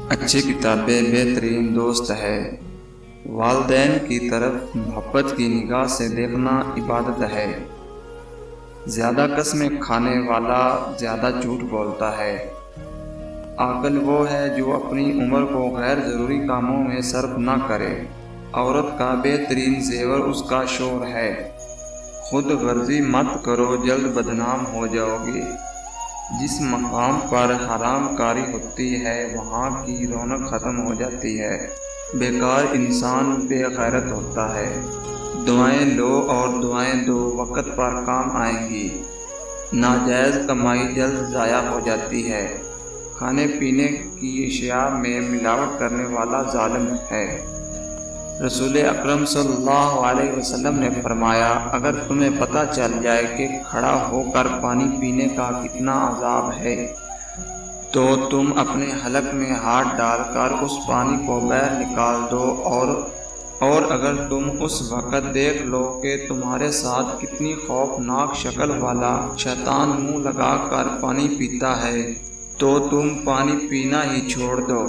اچھی کتابیں بہترین دوست ہے۔ والدین کی طرف محبت کی نگاہ سے دیکھنا عبادت ہے۔ زیادہ قسمیں کھانے والا زیادہ جھوٹ بولتا ہے۔ عاقل وہ ہے جو اپنی عمر کو غیر ضروری کاموں میں صرف نہ کرے۔ عورت کا بہترین زیور اس کا شوہر ہے۔ خود غرضی مت کرو، جلد بدنام ہو جاؤ گے۔ جس مقام پر حرام کاری ہوتی ہے وہاں کی رونق ختم ہو جاتی ہے۔ بیکار انسان بے غیرت ہوتا ہے۔ دعائیں لو اور دعائیں دو، وقت پر کام آئیں گی۔ ناجائز کمائی جلد ضائع ہو جاتی ہے۔ کھانے پینے کی اشیاء میں ملاوٹ کرنے والا ظالم ہے۔ رسول اکرم صلی اللہ علیہ وسلم نے فرمایا، اگر تمہیں پتہ چل جائے کہ کھڑا ہو کر پانی پینے کا کتنا عذاب ہے تو تم اپنے حلق میں ہاتھ ڈال کر اس پانی کو باہر نکال دو، اور اگر تم اس وقت دیکھ لو کہ تمہارے ساتھ کتنی خوفناک شکل والا شیطان منہ لگا کر پانی پیتا ہے تو تم پانی پینا ہی چھوڑ دو۔